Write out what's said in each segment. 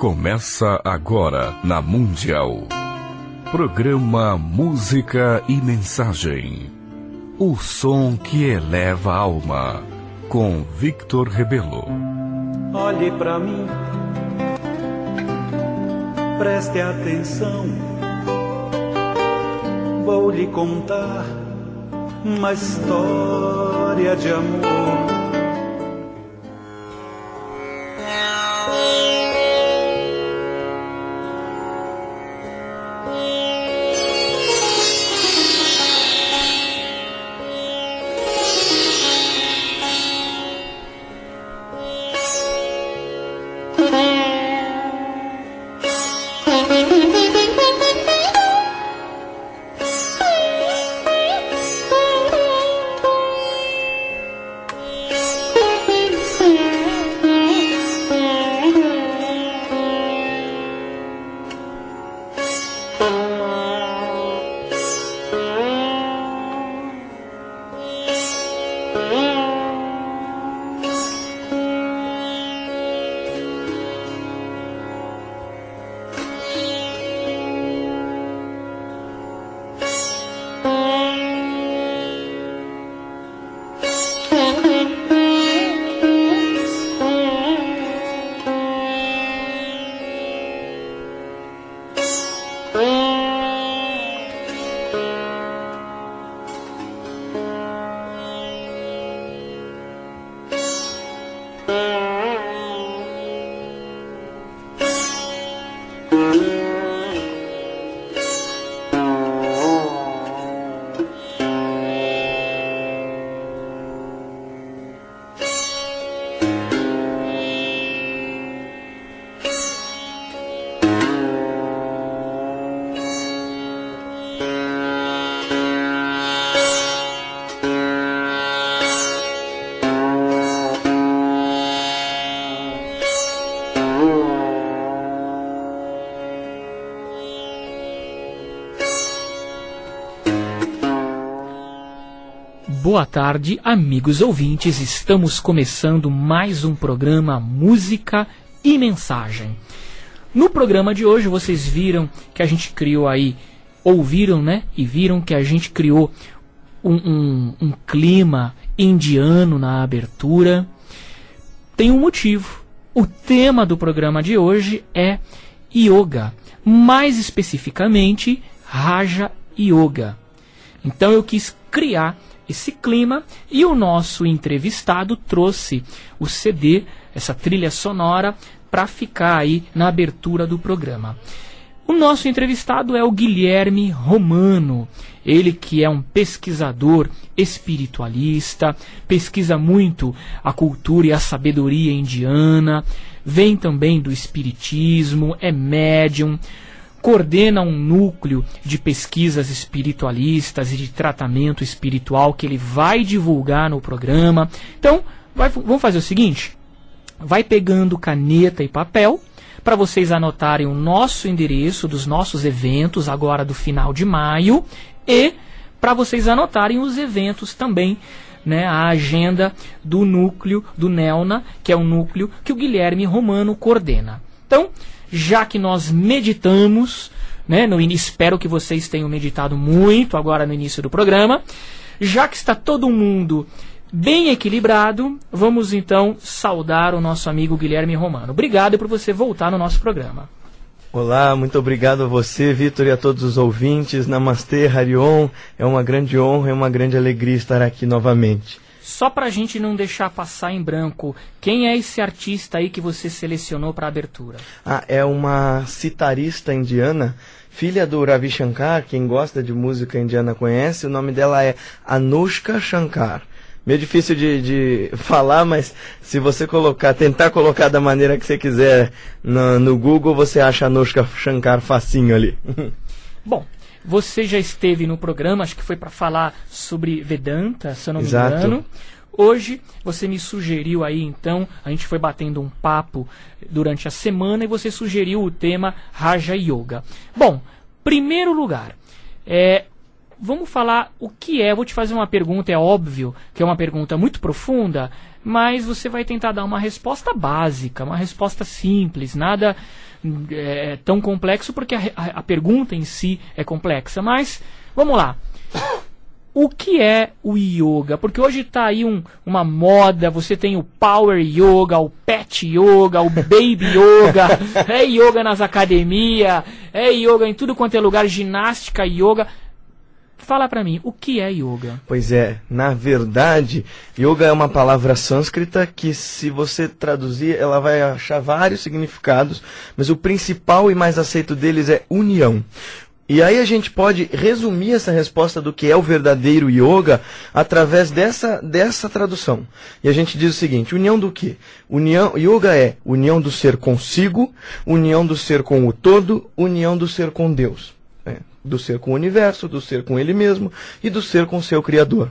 Começa agora na Mundial. Programa Música e Mensagem. O som que eleva a alma. Com Victor Rebelo. Olhe pra mim, preste atenção. Vou lhe contar uma história de amor. Boa tarde, amigos ouvintes. Estamos começando mais um programa Música e Mensagem. No programa de hoje vocês viram que a gente criou aí, ouviram, né? E viram que a gente criou um clima indiano na abertura. Tem um motivo. O tema do programa de hoje é Yoga, mais especificamente Raja Yoga. Então eu quis criar esse clima e o nosso entrevistado trouxe o CD, essa trilha sonora, para ficar aí na abertura do programa. O nosso entrevistado é o Guilherme Romano, ele que é um pesquisador espiritualista, pesquisa muito a cultura e a sabedoria indiana, vem também do espiritismo, é médium, coordena um núcleo de pesquisas espiritualistas e de tratamento espiritual que ele vai divulgar no programa. Então, vamos fazer o seguinte, vai pegando caneta e papel para vocês anotarem o nosso endereço dos nossos eventos agora do final de maio e para vocês anotarem os eventos também, né, a agenda do núcleo do NELNA, que é o núcleo que o Guilherme Romano coordena. Então, já que nós meditamos, né, espero que vocês tenham meditado muito agora no início do programa, já que está todo mundo bem equilibrado, vamos então saudar o nosso amigo Guilherme Romano. Obrigado por você voltar no nosso programa. Olá, muito obrigado a você, Vitor, e a todos os ouvintes. Namastê, Harion. É uma grande honra e uma grande alegria estar aqui novamente. Só para a gente não deixar passar em branco, quem é esse artista aí que você selecionou para a abertura? É uma sitarista indiana, filha do Ravi Shankar. Quem gosta de música indiana conhece. O nome dela é Anushka Shankar. Meio difícil de falar, mas se você tentar colocar da maneira que você quiser no Google, você acha Anushka Shankar facinho ali. Bom, você já esteve no programa, acho que foi para falar sobre Vedanta, se eu não me engano. Hoje você me sugeriu aí, então, a gente foi batendo um papo durante a semana e você sugeriu o tema Raja Yoga. Bom, primeiro lugar, vamos falar o que é. Vou te fazer uma pergunta, é óbvio que é uma pergunta muito profunda, mas você vai tentar dar uma resposta básica, uma resposta simples, nada tão complexo, porque a pergunta em si é complexa. Mas, vamos lá. O que é o yoga? Porque hoje está aí uma moda, você tem o power yoga, o pet yoga, o baby yoga, é yoga nas academias, é yoga em tudo quanto é lugar, ginástica, yoga. Fala pra mim, o que é yoga? Pois é, na verdade, yoga é uma palavra sânscrita que, se você traduzir, ela vai achar vários significados, mas o principal e mais aceito deles é união. E aí a gente pode resumir essa resposta do que é o verdadeiro yoga através dessa tradução. E a gente diz o seguinte: união do quê? Yoga é união do ser consigo, união do ser com o todo, união do ser com Deus. Do ser com o universo, do ser com ele mesmo e do ser com seu Criador.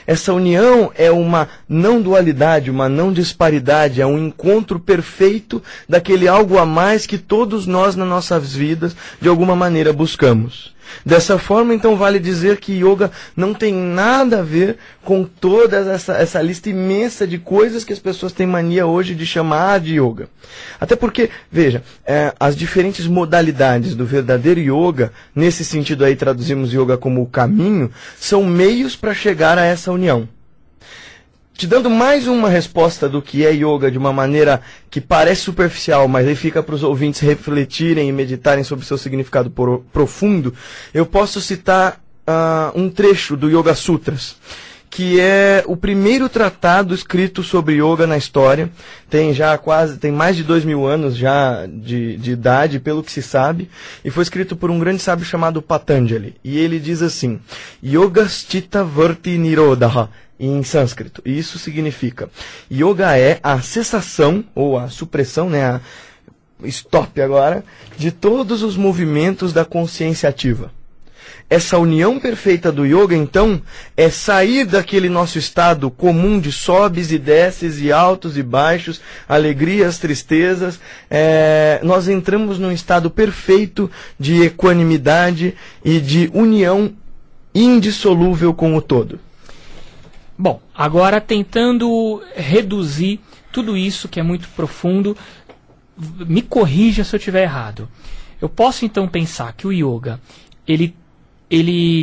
Essa união é uma não dualidade, uma não disparidade, é um encontro perfeito daquele algo a mais que todos nós nas nossas vidas de alguma maneira buscamos. Dessa forma, então, vale dizer que yoga não tem nada a ver com toda essa lista imensa de coisas que as pessoas têm mania hoje de chamar de yoga. Até porque, veja, as diferentes modalidades do verdadeiro yoga, nesse sentido aí traduzimos yoga como o caminho, são meios para chegar a essa união. Te dando mais uma resposta do que é yoga de uma maneira que parece superficial, mas aí fica para os ouvintes refletirem e meditarem sobre seu significado profundo, eu posso citar um trecho do Yoga Sutras, que é o primeiro tratado escrito sobre yoga na história. Tem mais de 2000 anos já de idade, pelo que se sabe, e foi escrito por um grande sábio chamado Patanjali. E ele diz assim: Yogasthita Varti Nirodha, em sânscrito. E isso significa: yoga é a cessação, ou a supressão, né, stop agora, de todos os movimentos da consciência ativa. Essa união perfeita do yoga, então, é sair daquele nosso estado comum de sobes e desces, e altos e baixos, alegrias, tristezas. Nós entramos num estado perfeito de equanimidade e de união indissolúvel com o todo. Bom, agora tentando reduzir tudo isso que é muito profundo, me corrija se eu estiver errado. Eu posso então pensar que o yoga, ele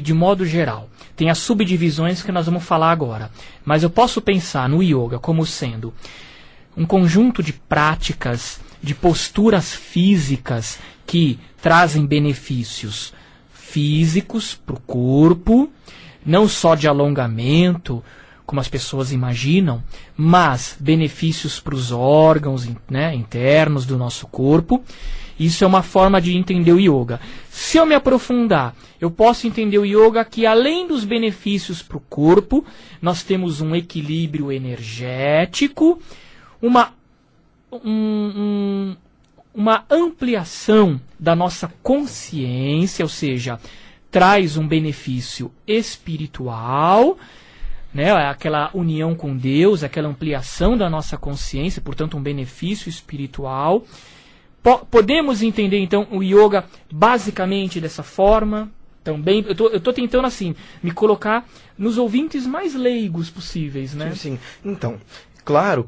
de modo geral, tem as subdivisões que nós vamos falar agora, mas eu posso pensar no yoga como sendo um conjunto de práticas, de posturas físicas que trazem benefícios físicos para o corpo, não só de alongamento, como as pessoas imaginam, mas benefícios para os órgãos, né, internos do nosso corpo. Isso é uma forma de entender o yoga. Se eu me aprofundar, eu posso entender o yoga que, além dos benefícios para o corpo, nós temos um equilíbrio energético, uma ampliação da nossa consciência, ou seja, traz um benefício espiritual, né, aquela união com Deus, aquela ampliação da nossa consciência, portanto um benefício espiritual. Podemos entender então o yoga basicamente dessa forma também. Eu tô tentando assim me colocar nos ouvintes mais leigos possíveis, né? Sim. Então, claro.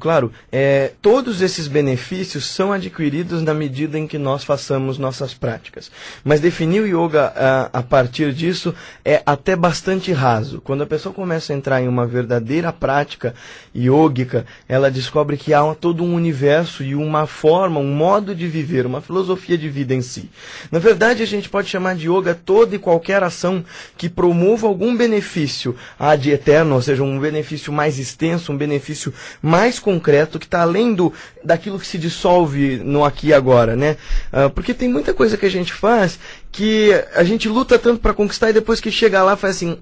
Todos esses benefícios são adquiridos na medida em que nós façamos nossas práticas. Mas definir o yoga a partir disso é até bastante raso. Quando a pessoa começa a entrar em uma verdadeira prática yógica, ela descobre que há todo um universo e uma forma, um modo de viver, uma filosofia de vida em si. Na verdade, a gente pode chamar de yoga toda e qualquer ação que promova algum benefício ad eterno, ou seja, um benefício mais extenso, um benefício mais concreto, que está além daquilo que se dissolve no aqui e agora, né? Porque tem muita coisa que a gente faz que a gente luta tanto para conquistar e depois que chega lá faz assim,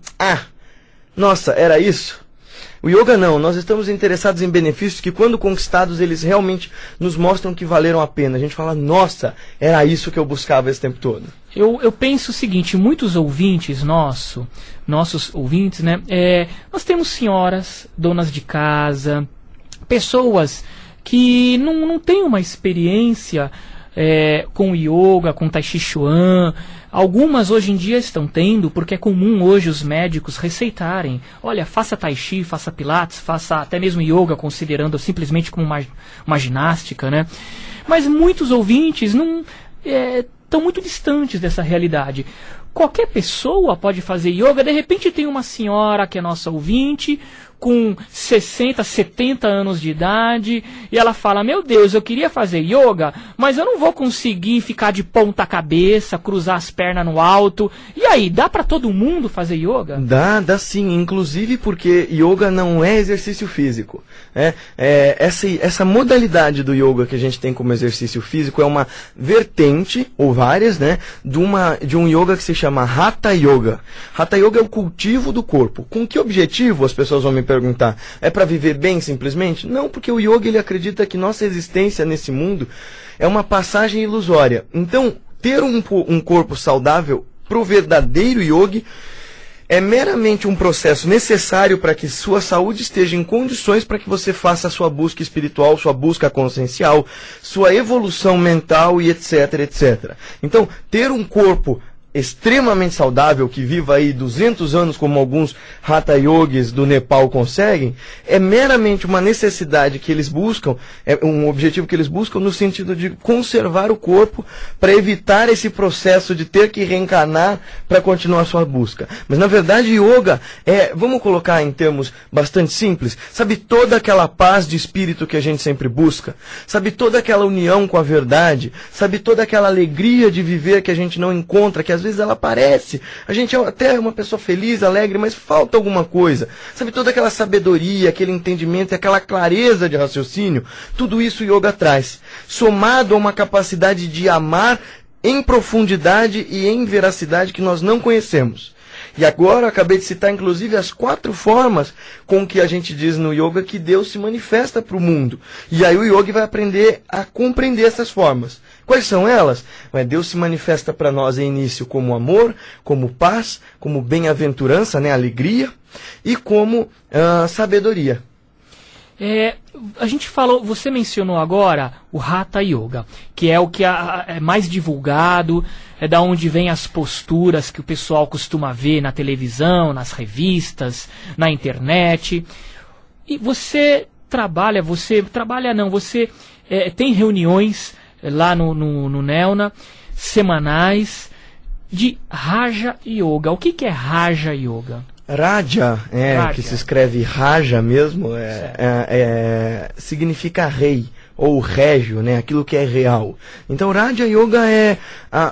nossa, era isso? O yoga não, nós estamos interessados em benefícios que, quando conquistados, eles realmente nos mostram que valeram a pena. A gente fala, nossa, era isso que eu buscava esse tempo todo. Eu penso o seguinte, muitos ouvintes nossos ouvintes, né? Nós temos senhoras, donas de casa, pessoas que não têm uma experiência com yoga, com tai chi chuan. Algumas hoje em dia estão tendo, porque é comum hoje os médicos receitarem. Olha, faça tai chi, faça pilates, faça até mesmo yoga, considerando simplesmente como uma ginástica, né? Mas muitos ouvintes não estão muito distantes dessa realidade. Qualquer pessoa pode fazer yoga. De repente tem uma senhora que é nossa ouvinte, com 60, 70 anos de idade, e ela fala, meu Deus, eu queria fazer yoga, mas eu não vou conseguir ficar de ponta cabeça, cruzar as pernas no alto. E aí, dá para todo mundo fazer yoga? Dá sim, inclusive porque yoga não é exercício físico. Essa modalidade do yoga que a gente tem como exercício físico é uma vertente, ou várias, né, de um yoga que se chama Hatha Yoga. Hatha Yoga é o cultivo do corpo. Com que objetivo, as pessoas vão me perguntar? É para viver bem simplesmente? Não, porque o yoga ele acredita que nossa existência nesse mundo é uma passagem ilusória. Então, ter um corpo saudável para o verdadeiro yogi é meramente um processo necessário para que sua saúde esteja em condições para que você faça a sua busca espiritual, sua busca consciencial, sua evolução mental e etc, etc. Então, ter um corpo extremamente saudável, que viva aí 200 anos, como alguns Hatha Yogis do Nepal conseguem, é meramente uma necessidade que eles buscam, é um objetivo que eles buscam no sentido de conservar o corpo para evitar esse processo de ter que reencarnar para continuar a sua busca. Mas na verdade yoga vamos colocar em termos bastante simples, sabe toda aquela paz de espírito que a gente sempre busca? Sabe toda aquela união com a verdade? Sabe toda aquela alegria de viver que a gente não encontra, que às vezes ela aparece, a gente até é uma pessoa feliz, alegre, mas falta alguma coisa, sabe, toda aquela sabedoria, aquele entendimento, aquela clareza de raciocínio, tudo isso o yoga traz, somado a uma capacidade de amar em profundidade e em veracidade que nós não conhecemos. E agora, acabei de citar, inclusive, as 4 formas com que a gente diz no yoga que Deus se manifesta para o mundo. E aí o yogi vai aprender a compreender essas formas. Quais são elas? Deus se manifesta para nós em início como amor, como paz, como bem-aventurança, né, alegria, e como sabedoria. A gente falou, você mencionou agora o Hatha Yoga, que é o que é mais divulgado, é da onde vem as posturas que o pessoal costuma ver na televisão, nas revistas, na internet. E você tem reuniões lá no Nelna, semanais, de Raja Yoga. O que é Raja Yoga? Raja, que se escreve Raja mesmo, significa rei, ou régio, né, aquilo que é real. Então Raja Yoga é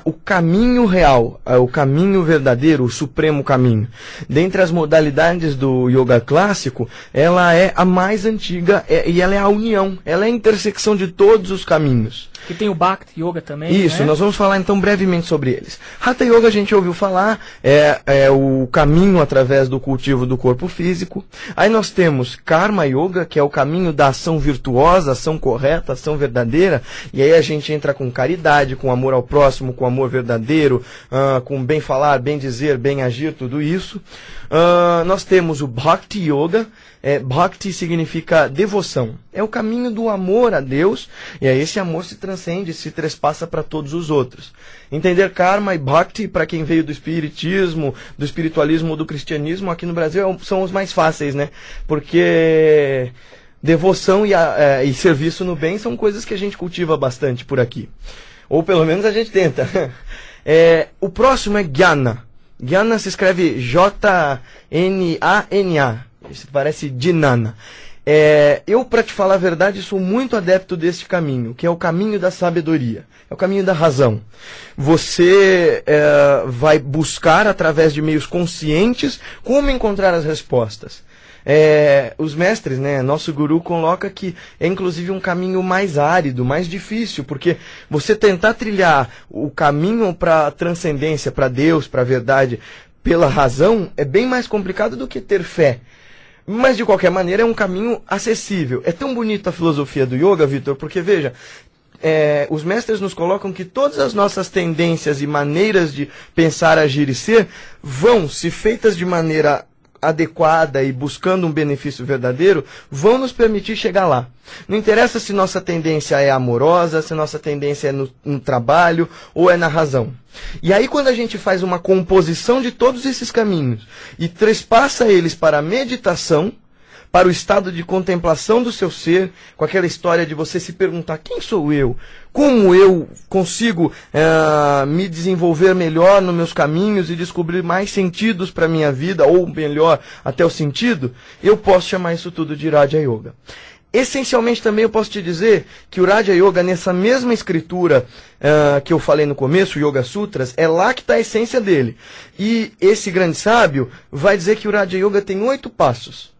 o caminho real, o caminho verdadeiro, o supremo caminho. Dentre as modalidades do yoga clássico, ela é a mais antiga e ela é a união, ela é a intersecção de todos os caminhos. Que tem o Bhakti Yoga também, isso, né? Nós vamos falar então brevemente sobre eles. Hatha Yoga a gente ouviu falar, é o caminho através do cultivo do corpo físico. Aí nós temos Karma Yoga, que é o caminho da ação virtuosa, ação correta, ação verdadeira. E aí a gente entra com caridade, com amor ao próximo, com amor verdadeiro, com bem falar, bem dizer, bem agir, tudo isso. Nós temos o Bhakti Yoga. Bhakti significa devoção. É o caminho do amor a Deus, e aí esse amor se transcende, se trespassa para todos os outros. Entender Karma e Bhakti, para quem veio do espiritismo, do espiritualismo ou do cristianismo, aqui no Brasil são os mais fáceis, né? Porque devoção e serviço no bem são coisas que a gente cultiva bastante por aqui. Ou pelo menos a gente tenta. O próximo é Jnana. Jnana se escreve J-N-A-N-A. Isso parece Jnana. Eu, para te falar a verdade, sou muito adepto desse caminho, que é o caminho da sabedoria, é o caminho da razão. Você vai buscar, através de meios conscientes, como encontrar as respostas. Os mestres, né, nosso guru coloca que é inclusive um caminho mais árido, mais difícil, porque você tentar trilhar o caminho para a transcendência, para Deus, para a verdade, pela razão, é bem mais complicado do que ter fé. Mas, de qualquer maneira, é um caminho acessível. É tão bonita a filosofia do yoga, Vitor, porque, veja, os mestres nos colocam que todas as nossas tendências e maneiras de pensar, agir e ser vão, se feitas de maneira adequada e buscando um benefício verdadeiro, vão nos permitir chegar lá. Não interessa se nossa tendência é amorosa, se nossa tendência é no trabalho ou é na razão. E aí quando a gente faz uma composição de todos esses caminhos e trespassa eles para a meditação, para o estado de contemplação do seu ser, com aquela história de você se perguntar, quem sou eu? Como eu consigo me desenvolver melhor nos meus caminhos e descobrir mais sentidos para a minha vida, ou melhor, até o sentido? Eu posso chamar isso tudo de Raja Yoga. Essencialmente também eu posso te dizer que o Raja Yoga, nessa mesma escritura que eu falei no começo, o Yoga Sutras, é lá que está a essência dele. E esse grande sábio vai dizer que o Raja Yoga tem 8 passos.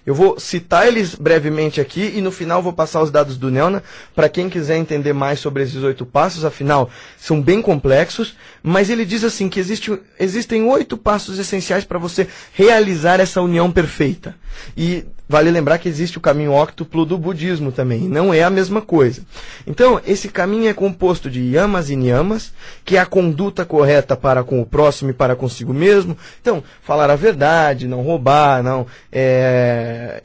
Eu vou citar eles brevemente aqui e no final vou passar os dados do Nelna para quem quiser entender mais sobre esses 8 passos, afinal são bem complexos, mas ele diz assim que existem 8 passos essenciais para você realizar essa união perfeita. E vale lembrar que existe o caminho óctuplo do budismo também, e não é a mesma coisa. Então, esse caminho é composto de yamas e niyamas, que é a conduta correta para com o próximo e para consigo mesmo. Então, falar a verdade, não roubar,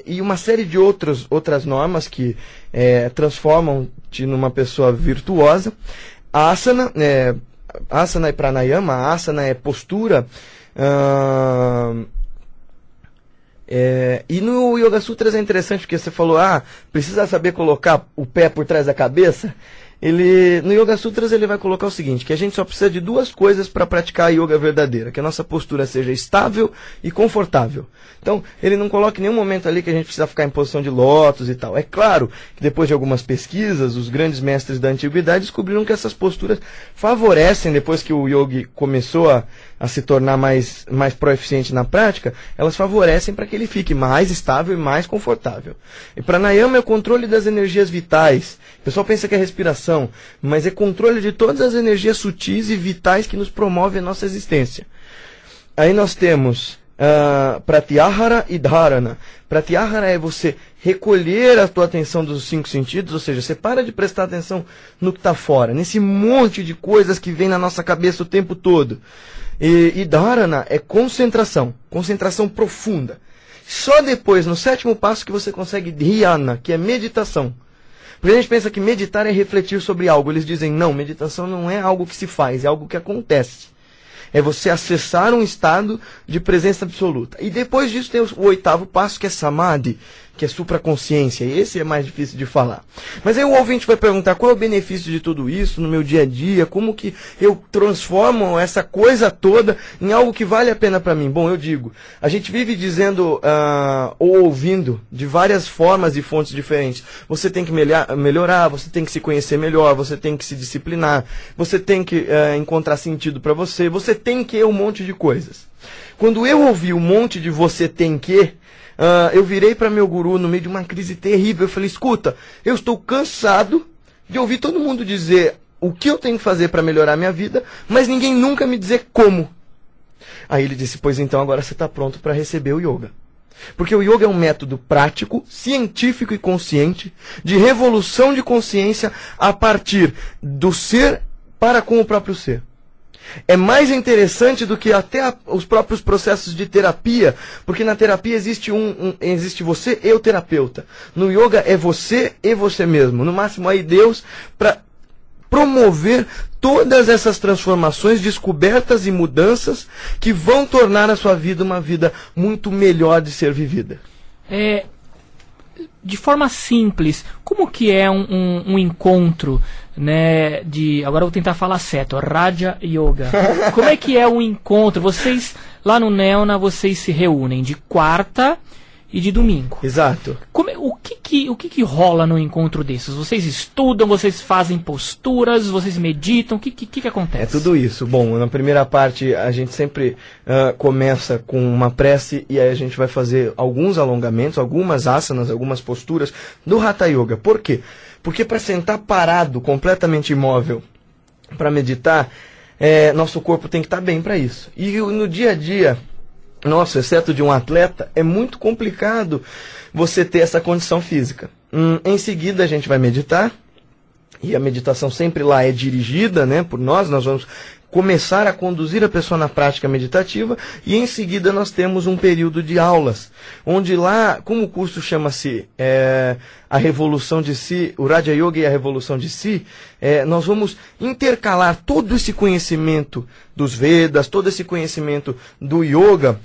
e uma série de outras normas que transformam-te numa pessoa virtuosa. A asana e pranayama, a asana é postura. E no Yoga Sutras é interessante porque você falou, precisa saber colocar o pé por trás da cabeça. No Yoga Sutras ele vai colocar o seguinte, que a gente só precisa de 2 coisas para praticar a yoga verdadeira, que a nossa postura seja estável e confortável. Então, ele não coloca em nenhum momento ali que a gente precisa ficar em posição de lótus e tal. É claro que depois de algumas pesquisas, os grandes mestres da antiguidade descobriram que essas posturas favorecem, depois que o yogi começou a se tornar mais proeficiente na prática, elas favorecem para que ele fique mais estável e mais confortável. E pranayama é o controle das energias vitais. O pessoal pensa que é respiração, mas é controle de todas as energias sutis e vitais que nos promovem a nossa existência. Aí nós temos pratyahara e dharana. Pratyahara é você recolher a tua atenção dos 5 sentidos, ou seja, você para de prestar atenção no que está fora, nesse monte de coisas que vem na nossa cabeça o tempo todo. E dharana é concentração profunda. Só depois, no 7º passo, que você consegue dhyana, que é meditação. Porque a gente pensa que meditar é refletir sobre algo. Eles dizem, não, meditação não é algo que se faz, é algo que acontece. É você acessar um estado de presença absoluta. E depois disso tem o 8º passo, que é samadhi, que é supraconsciência. E esse é mais difícil de falar. Mas aí o ouvinte vai perguntar, qual é o benefício de tudo isso no meu dia a dia? Como que eu transformo essa coisa toda em algo que vale a pena para mim? Bom, eu digo, a gente vive dizendo ou ouvindo de várias formas e fontes diferentes. Você tem que melhorar, você tem que se conhecer melhor, você tem que se disciplinar, você tem que encontrar sentido para você, você tem que um monte de coisas. Quando eu ouvi um monte de você tem que, eu virei para meu guru no meio de uma crise terrível. Eu falei, escuta, eu estou cansado de ouvir todo mundo dizer o que eu tenho que fazer para melhorar a minha vida, mas ninguém nunca me dizer como. Aí ele disse, pois então agora você está pronto para receber o yoga. Porque o yoga é um método prático, científico e consciente de revolução de consciência a partir do ser para com o próprio ser. É mais interessante do que até os próprios processos de terapia, porque na terapia existe existe você e o terapeuta. No yoga é você e você mesmo. No máximo aí Deus, para promover todas essas transformações, descobertas e mudanças que vão tornar a sua vida uma vida muito melhor de ser vivida. De forma simples, como que é um encontro, né, agora eu vou tentar falar certo, Raja Yoga. Como é que é um encontro? Vocês, lá no Nelna, vocês se reúnem de quarta e de domingo. Exato. O que rola no encontro desses? Vocês estudam, vocês fazem posturas, vocês meditam, o que acontece? É tudo isso. Bom, na primeira parte a gente sempre começa com uma prece e aí a gente vai fazer alguns alongamentos, algumas asanas, algumas posturas do Hatha Yoga. Por quê? Porque para sentar parado, completamente imóvel, para meditar, nosso corpo tem que estar bem para isso. E no dia a dia, nossa, exceto de um atleta, é muito complicado você ter essa condição física. Em seguida a gente vai meditar, e a meditação sempre lá é dirigida, né, por nós vamos começar a conduzir a pessoa na prática meditativa, e em seguida nós temos um período de aulas, onde lá, como o curso chama-se a Revolução de Si, o Raja Yoga e a Revolução de Si, nós vamos intercalar todo esse conhecimento dos Vedas, todo esse conhecimento do Yoga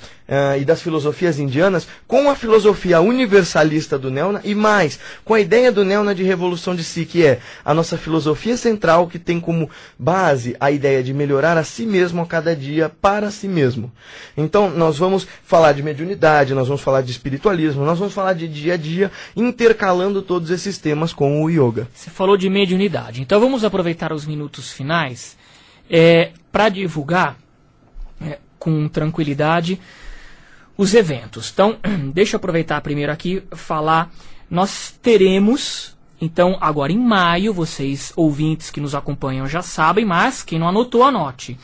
e das filosofias indianas com a filosofia universalista do Neona, e mais, com a ideia do Neona de Revolução de Si, que é a nossa filosofia central, que tem como base a ideia de melhorar a si mesmo a cada dia para si mesmo. Então nós vamos falar de mediunidade, nós vamos falar de espiritualismo, nós vamos falar de dia a dia, intercalando todos esses temas com o yoga. Você falou de mediunidade, então vamos aproveitar os minutos finais para divulgar com tranquilidade os eventos. Então, deixa eu aproveitar primeiro aqui falar, nós teremos, então, agora em maio, vocês ouvintes que nos acompanham já sabem, mas quem não anotou, anote.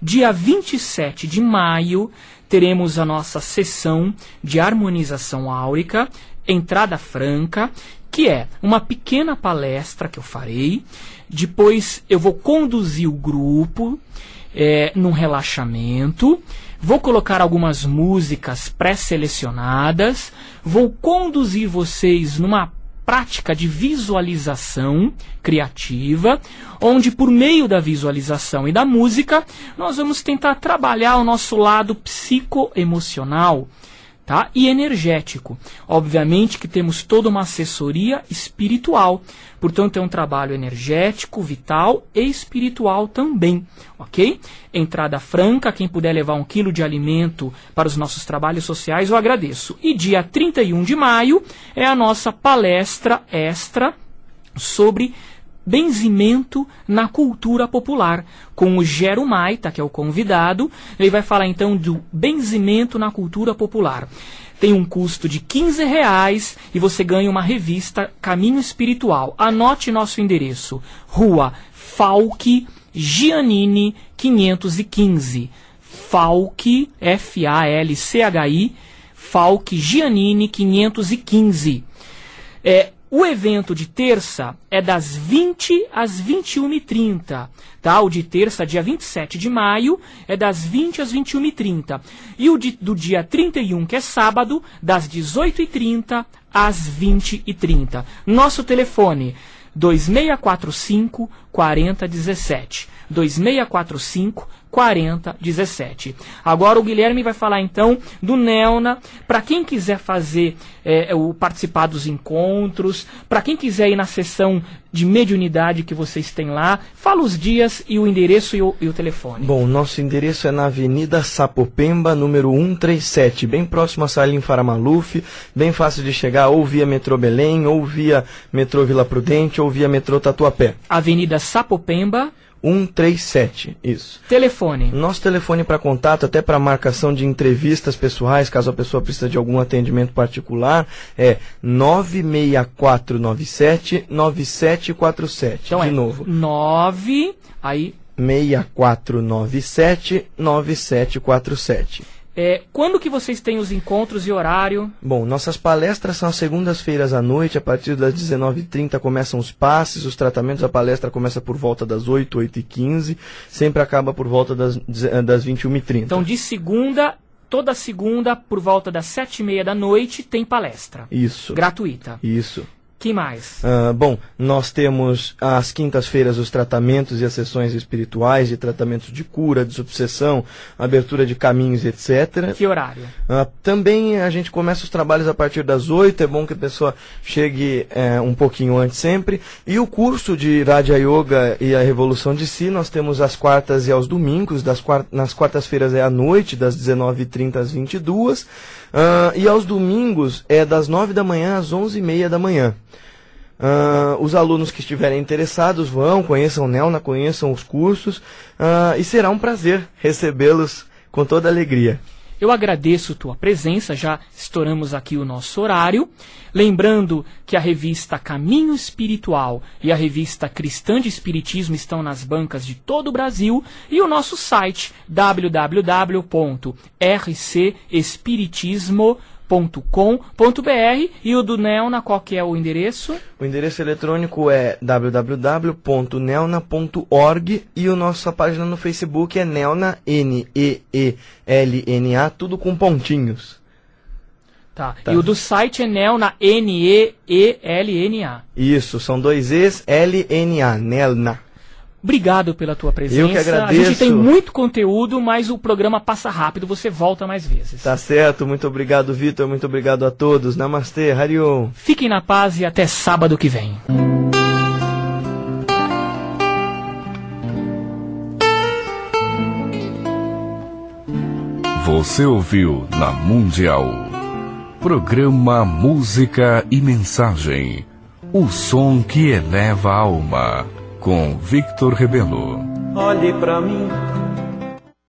Dia 27 de maio, teremos a nossa sessão de harmonização áurica, entrada franca, que é uma pequena palestra que eu farei. Depois eu vou conduzir o grupo num relaxamento, vou colocar algumas músicas pré-selecionadas, vou conduzir vocês numa prática de visualização criativa, onde por meio da visualização e da música nós vamos tentar trabalhar o nosso lado psicoemocional, tá? E energético. Obviamente que temos toda uma assessoria espiritual, portanto é um trabalho energético, vital e espiritual também, ok? Entrada franca, quem puder levar 1 quilo de alimento para os nossos trabalhos sociais, eu agradeço. E dia 31 de maio é a nossa palestra extra sobre benzimento na cultura popular, com o Gero Maita, que é o convidado. Ele vai falar então do benzimento na cultura popular. Tem um custo de R$15 e você ganha uma revista Caminho Espiritual. Anote nosso endereço: Rua Falck Giannini 515. Falck, F-A-L-C-H-I, Falck Giannini 515. O evento de terça é das 20 às 21h30, tá? O de terça, dia 27 de maio, é das 20 às 21h30. E o do dia 31, que é sábado, das 18h30 às 20h30. Nosso telefone, 2645 4017. 2645 4017. Agora o Guilherme vai falar então do Neona, para quem quiser fazer participar dos encontros, para quem quiser ir na sessão de mediunidade que vocês têm lá, fala os dias e o endereço e o telefone. Bom, nosso endereço é na Avenida Sapopemba, número 137, bem próximo a Salim Faramaluf, bem fácil de chegar, ou via metrô Belém, ou via metrô Vila Prudente, ou via metrô Tatuapé. Avenida Sapopemba 137, isso. Telefone. Nosso telefone para contato, até para marcação de entrevistas pessoais, caso a pessoa precise de algum atendimento particular, é 96497-9747. Então de novo. 6497-9747. Quando que vocês têm os encontros e horário? Bom, nossas palestras são às segundas-feiras à noite, a partir das 19h30 começam os passes, os tratamentos, a palestra começa por volta das 8, 8h15, sempre acaba por volta das 21h30. Então de segunda, toda segunda, por volta das 7h30 da noite, tem palestra. Isso. Gratuita. Isso. Que mais? Bom, nós temos às quintas-feiras os tratamentos e as sessões espirituais de tratamentos de cura, desobsessão, abertura de caminhos, etc. Que horário? Também a gente começa os trabalhos a partir das 8, é bom que a pessoa chegue um pouquinho antes sempre. E o curso de Raja Yoga e a Revolução de Si, nós temos às quartas e aos domingos, nas quartas-feiras é à noite, das 19h30 às 22h. E aos domingos é das 9 da manhã às 11h30 da manhã. Os alunos que estiverem interessados conheçam o Neona, conheçam os cursos, e será um prazer recebê-los com toda alegria. Eu agradeço tua presença, já estouramos aqui o nosso horário. Lembrando que a revista Caminho Espiritual e a revista Cristã de Espiritismo estão nas bancas de todo o Brasil, e o nosso site www.rcespiritismo.com.br. e o do Nelna, qual que é o endereço? O endereço eletrônico é www.nelna.org e a nossa página no Facebook é Nelna, Neelna, tudo com pontinhos. Tá. E o do site é Nelna, Neelna. Isso, são 2 E's, LNA, Nelna. Obrigado pela tua presença. Eu que agradeço. A gente tem muito conteúdo, mas o programa passa rápido, você volta mais vezes. Tá certo, muito obrigado, Vitor, muito obrigado a todos. Namastê, Hariom. Fiquem na paz e até sábado que vem. Você ouviu na Mundial. Programa Música e Mensagem. O som que eleva a alma. Com Victor Rebelo. Olhe pra mim